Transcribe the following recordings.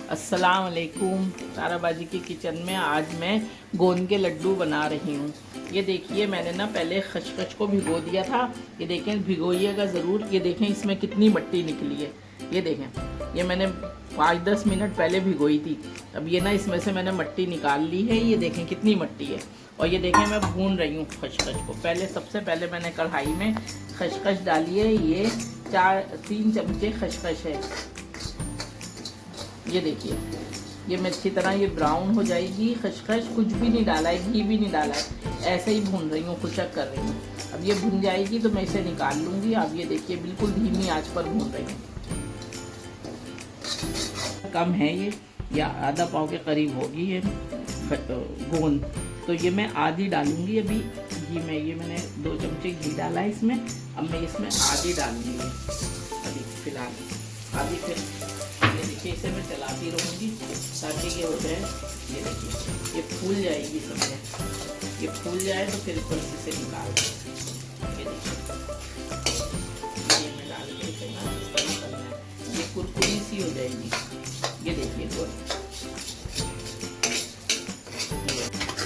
अस्सलाम वालेकुम। ताराबाजी की किचन में आज मैं गोंद के लड्डू बना रही हूँ। ये देखिए, मैंने ना पहले खसखस को भिगो दिया था। ये देखें, भिगोइएगा ज़रूर। ये देखें इसमें कितनी मिट्टी निकली है। ये देखें, ये मैंने 5-10 मिनट पहले भिगोई थी। अब ये ना इसमें से मैंने मिट्टी निकाल ली है। ये देखें कितनी मिट्टी है। और ये देखें, मैं भून रही हूँ खसखस को। सबसे पहले मैंने कढ़ाई में खसखस डाली है। ये 3 चमचे खसखस है। ये देखिए, ये मैं अच्छी तरह ये ब्राउन हो जाएगी। खसखस कुछ भी नहीं डाला है, घी भी नहीं डाला है, ऐसे ही भून रही हूँ, खुशक कर रही हूँ। अब ये भुन जाएगी तो मैं इसे निकाल लूँगी। अब ये देखिए, बिल्कुल धीमी आंच पर भून रही हूँ। कम है ये, या आधा पाव के करीब होगी ये गोंद। तो ये मैं आधी डालूँगी अभी घी में। ये मैंने 2 चमचे घी डाला है इसमें। अब मैं इसमें आधी डालूँगी अभी फ़िलहाल आधी। फिर ये देखिए, इसे मैं चलाती रहूँगी ताकि ये हो जाए। ये देखिए, ये फूल जाएगी समय। ये फूल जाए तो फिर ऊपर से निकाल दें। ये देखिए, ये मैं डाल के इसे ना इस तरह करना है। ये कुरकुरी सी हो जाएगी। ये देखिए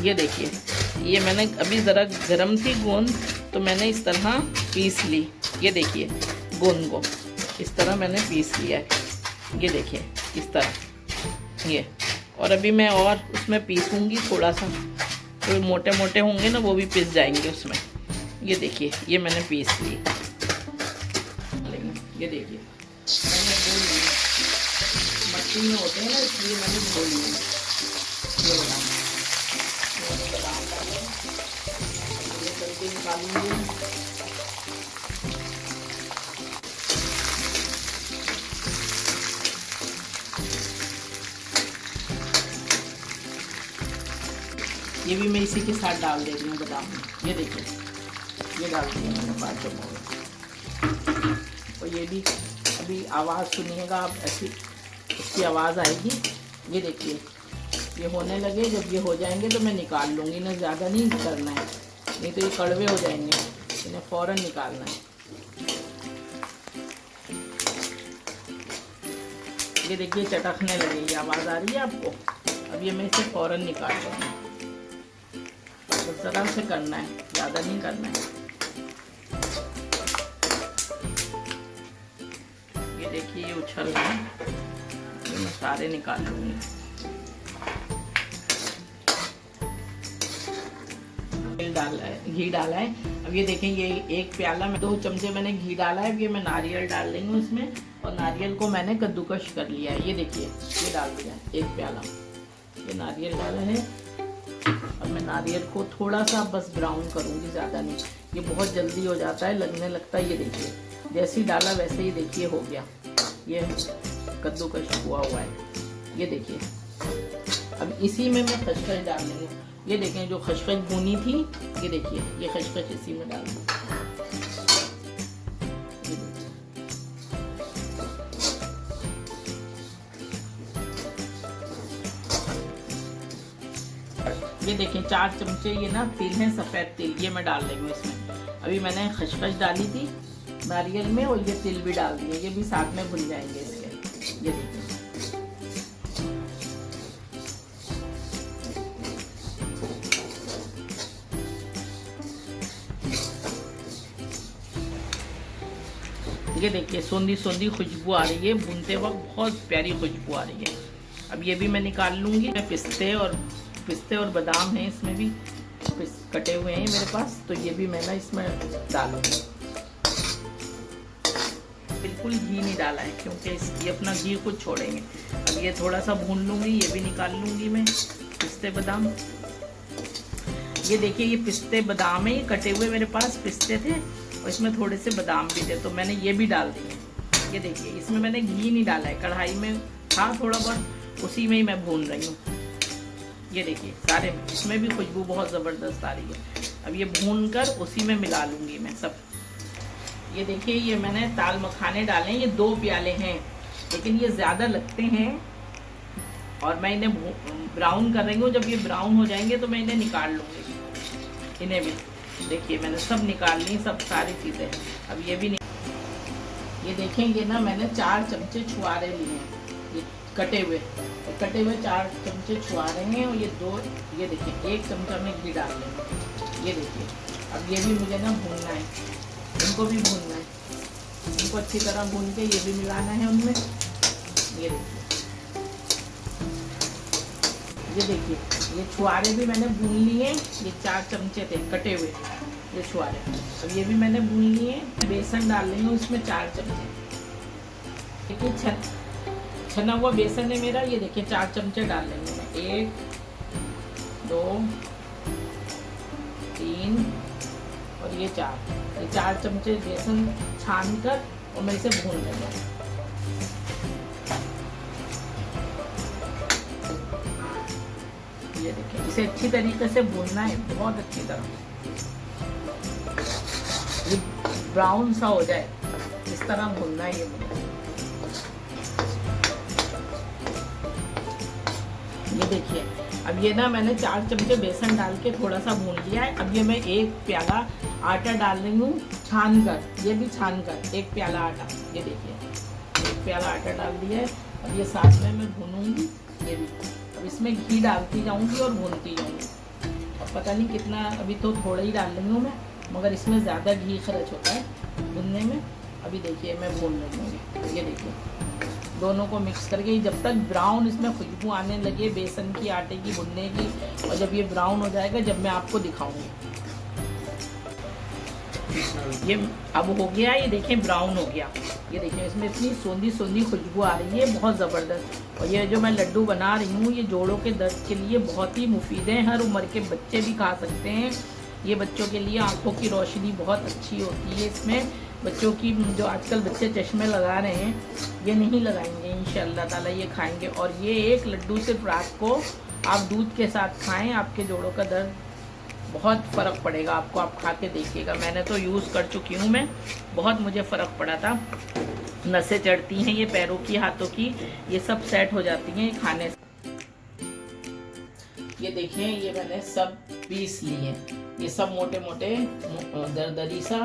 ये देखिए, ये मैंने अभी ज़रा गर्म थी गोंद, तो मैंने इस तरह पीस ली। ये देखिए, गोंद को इस तरह मैंने पीस लिया है। ये देखिए इस तरह ये। और अभी मैं और उसमें पीसूँगी थोड़ा सा, तो मोटे मोटे होंगे ना, वो भी पिस जाएंगे उसमें। ये देखिए, ये मैंने पीस ली। ये देखिए, मैंने धो ली, मट्टी में होते हैं ना, इसलिए मैंने धो ली। ये बादाम ये करके निकालूंगी। ये भी मैं इसी के साथ डाल दे रही हूँ बादाम में। ये देखिए, ये डाल दिया मैंने 5 चम्मच। और ये भी अभी आवाज़ सुनिएगा आप, ऐसी इसकी आवाज़ आएगी। ये देखिए, ये होने लगे। जब ये हो जाएंगे तो मैं निकाल लूँगी ना, ज़्यादा नहीं करना है, नहीं तो ये कड़वे हो जाएंगे। इन्हें फ़ौरन निकालना है। ये देखिए, चटकने लगेगी, आवाज़ आ रही है आपको। अब ये मैं इसे फ़ौरन निकाल लूँगी। तो ज़रा से करना है, ज़्यादा नहीं करना है। ये देखिए, ये उछल रहा है। ये मैं सारे निकाल लूँगी। घी डाला है। अब ये देखें, ये 1 प्याला में 2 चमचे मैंने घी डाला है। अब ये मैं नारियल डाल रही हूँ इसमें। और नारियल को मैंने कद्दूकश कर लिया है। ये देखिए, ये डाल दिया 1 प्याला। ये नारियल डाला है। अब मैं नारियल को थोड़ा सा बस ब्राउन करूँगी, ज़्यादा नहीं। ये बहुत जल्दी हो जाता है, लगने लगता है। ये देखिए, जैसे ही डाला वैसे ही देखिए हो गया। ये कद्दूकश हुआ है। ये देखिए, अब इसी में मैं खसखस डाल रही हूँ। ये देखें, जो खसखस भुनी थी, ये देखिए, ये खसखस इसी में डाल दूँ। ये देखें, 4 चमचे ये ना तिल है, सफ़ेद तिल, ये मैं डाल रही हूँ इसमें। अभी मैंने खसखस डाली थी नारियल में, और ये तिल भी डाल दिए। ये भी साथ में भुन जाएंगे इसके। ये देखिए, ये देखिए, सोंधी सोंधी खुशबू आ रही है। भूनते वक्त बहुत प्यारी खुशबू आ रही है। अब ये भी मैं निकाल लूँगी। पिस्ते और बादाम हैं इसमें भी, कटे हुए हैं मेरे पास, तो ये भी मैं ना इसमें डालूँगी। बिल्कुल घी नहीं डाला है, क्योंकि ये अपना घी खुद छोड़ेंगे। अब ये थोड़ा सा भून लूँगी। ये भी निकाल लूँगी मैं, पिस्ते बादाम। ये देखिए, ये पिस्ते बादाम है, ये कटे हुए मेरे पास पिस्ते थे, और इसमें थोड़े से बादाम भी थे, तो मैंने ये भी डाल दिए। ये देखिए, इसमें मैंने घी नहीं डाला है, कढ़ाई में था थोड़ा बहुत, उसी में ही मैं भून रही हूँ। ये देखिए, सारे इसमें भी खुशबू बहुत ज़बरदस्त आ रही है। अब ये भून कर उसी में मिला लूँगी मैं सब। ये देखिए, ये मैंने दाल मखाने डाले हैं। ये 2 प्याले हैं, लेकिन ये ज़्यादा लगते हैं। और मैं इन्हें ब्राउन कर रही हूँ। जब ये ब्राउन हो जाएंगे तो मैं इन्हें निकाल लूँगी। इन्हें भी देखिए, मैंने सब निकाल ली, सब सारी चीज़ें। अब ये भी ये देखेंगे ना, मैंने 4 चमचे छुआरे लिए हैं। ये कटे हुए 4 चमचे छुआ रहे हैं। और ये देखिए 1 चमचा में घी डाल लेंगे। ये देखिए अब ये भी मुझे ना भूनना है, इनको भी भूनना है, इनको अच्छी तरह भून के ये भी मिलाना है उनमें। ये देखिए ये छुआरे भी मैंने भून लिए। ये 4 चमचे थे कटे हुए ये छुआरे, अब ये भी मैंने भून लिए। बेसन डाल रही हूँ इसमें 4 चमचे। देखिए छना हुआ बेसन है मेरा। ये देखिए 4 चमचे डाल लेंगे मैं। 1 2 3 और ये 4 चमचे बेसन छान कर और मैं इसे भून लेंगे। ये देखिए इसे अच्छी तरीके से भूनना है, बहुत अच्छी तरह, ये ब्राउन सा हो जाए इस तरह भूनना है ये मुझे। ये देखिए अब ये ना मैंने 4 चमचे बेसन डाल के थोड़ा सा भून लिया है। अब ये मैं 1 प्याला आटा डाल रही हूँ छान कर, ये भी छान कर 1 प्याला आटा। ये देखिए 1 प्याला आटा डाल दिया है। अब ये साथ में मैं भूनूंगी ये भी। अब इसमें घी डालती जाऊंगी और भूनती जाऊंगी। अब पता नहीं कितना, अभी तो थोड़ा ही डाल रही हूँ मैं, मगर इसमें ज़्यादा घी खर्च होता है भूनने में। अभी देखिए मैं भून लूँगी। ये देखिए दोनों को मिक्स करके जब तक ब्राउन इसमें खुशबू आने लगे बेसन की, आटे की, भुनने की, और जब ये ब्राउन हो जाएगा जब मैं आपको दिखाऊंगी। ये अब हो गया, ये देखिए ब्राउन हो गया। ये देखिए इसमें इतनी सोंधी सोंधी खुशबू आ रही है, बहुत ज़बरदस्त। और ये जो मैं लड्डू बना रही हूँ ये जोड़ों के दर्द के लिए बहुत ही मुफीद है। हर उम्र के बच्चे भी खा सकते हैं। ये बच्चों के लिए आंखों की रोशनी बहुत अच्छी होती है। इसमें बच्चों की, जो आजकल बच्चे चश्मे लगा रहे हैं, ये नहीं लगाएंगे इंशाअल्लाह ताला, ये खाएंगे। और ये एक लड्डू सिर्फ रात को आप दूध के साथ खाएं, आपके जोड़ों का दर्द बहुत फ़र्क पड़ेगा आपको। आप खा के देखिएगा, मैंने तो यूज़ कर चुकी हूँ मैं, बहुत मुझे फ़र्क पड़ा था। नसें चढ़ती हैं ये पैरों की, हाथों की, ये सब सेट हो जाती हैं खाने से। ये देखिए ये मैंने सब पीस लिए, ये सब मोटे मोटे दरदरी सा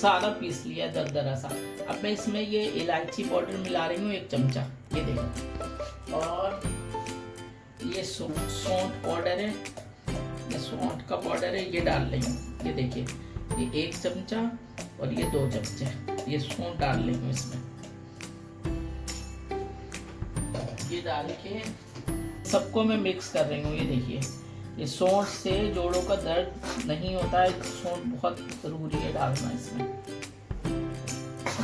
सारा पीस लिया, दरदरा सा। अब मैं इसमें ये इलायची पाउडर मिला रही हूँ 1 चमचा, ये देखो। और ये सौंठ पाउडर है, ये सौंठ का पाउडर है, ये डाल रही हूँ। ये देखिए ये 1 चमचा और ये 2 चमचे ये सौंठ डाल रही हूँ इसमें। ये डाल के सबको मैं मिक्स कर रही हूँ। ये देखिए ये सौंठ से जोड़ों का दर्द नहीं होता है, सौंठ बहुत ज़रूरी है डालना इसमें।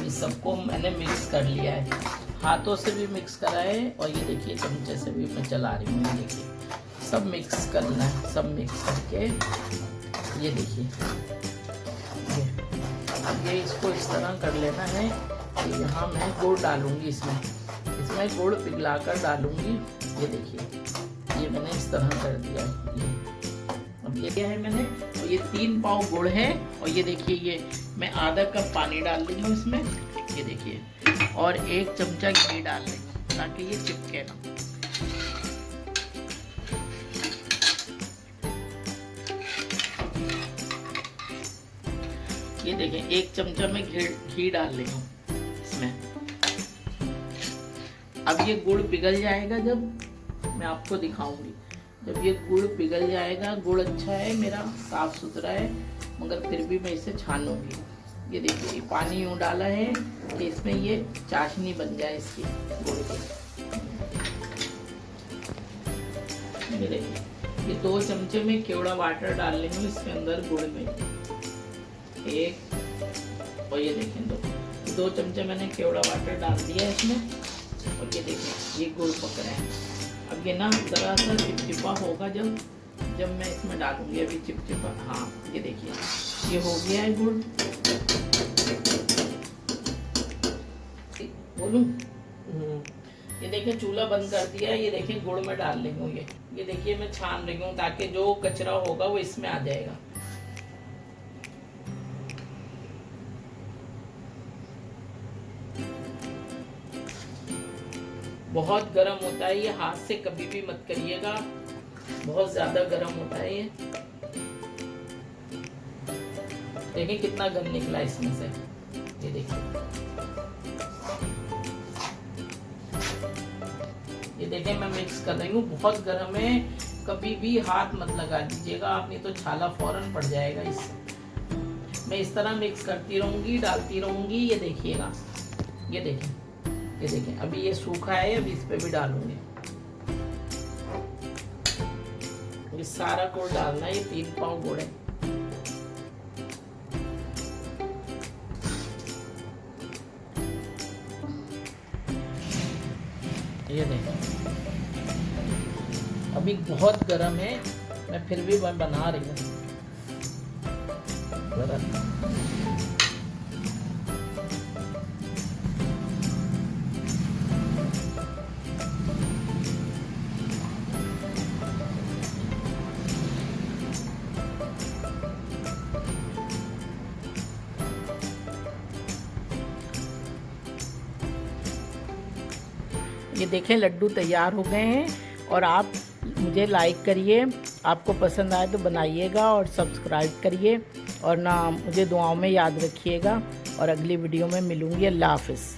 ये सबको मैंने मिक्स कर लिया है, हाथों से भी मिक्स करा है और ये देखिए चमचे से भी मैं चला रही हूँ। ये देखिए सब मिक्स करना है, सब मिक्स करके ये देखिए अब ये इसको इस तरह कर लेना है कि यहाँ मैं गुड़ डालूंगी इसमें गुड़ पिघला कर डालूंगी। ये देखिए ये मैंने इस तरह कर दिया है। ये अब ये क्या है मैंने, और ये 3 पाव गुड़ है। और ये देखिए ये मैं आधा कप पानी डाल रही हूँ इसमें, ये देखिए, और 1 चमचा घी डाल रही हूँ ताकि ये चिपके ना। ये देखिए 1 चमचा मैं घी डाल रही हूँ इसमें। अब ये गुड़ पिघल जाएगा, जब मैं आपको दिखाऊंगी, जब ये गुड़ पिघल जाएगा। गुड़ अच्छा है मेरा, साफ सुथरा है, मगर फिर भी मैं इसे छानूंगी। ये देखिए ये पानी यूँ डाला है कि इसमें ये चाशनी बन जाए इसकी गुड़ की। ये देखिए ये 2 चमचे में केवड़ा वाटर डाल रही हूँ इसके अंदर गुड़ में, 1 और ये देखें 2 चमचे मैंने केवड़ा वाटर डाल दिया है इसमें। और ये देखिए ये गुड़ पक रहा है। अब ये ना ज़रा सा चिपचिपा होगा जब मैं इसमें डालूंगी। अभी चिपचिपा, हाँ ये देखिए ये हो गया है गुड़। बोलूं ये देखिए चूल्हा बंद कर दिया है। ये देखिए गुड़ में डाल रही हूँ, ये देखिए मैं छान रही हूँ ताकि जो कचरा होगा वो इसमें आ जाएगा। बहुत गर्म होता है ये, हाथ से कभी भी मत करिएगा, बहुत ज्यादा गर्म होता है ये। देखिए कितना गंद निकला इसमें से, ये देखिए ये देखें मैं मिक्स कर रही हूँ, बहुत गर्म है, कभी भी हाथ मत लगा दीजिएगा आप, नहीं तो छाला फौरन पड़ जाएगा इससे। मैं इस तरह मिक्स करती रहूँगी, डालती रहूँगी। ये देखिएगा, ये देखें, ये देखें, अभी ये सूखा है, अभी इस पे भी डालूंगी। ये सारा गुड़ डालना है, ये 3 पाव गुड़ है। ये देखें, अभी बहुत गर्म है, मैं फिर भी बना रही हूँ। ये देखें लड्डू तैयार हो गए हैं। और आप मुझे लाइक करिए, आपको पसंद आए तो बनाइएगा और सब्सक्राइब करिए, और ना मुझे दुआओं में याद रखिएगा। और अगली वीडियो में मिलूँगी। अल्लाह हाफ़िज़।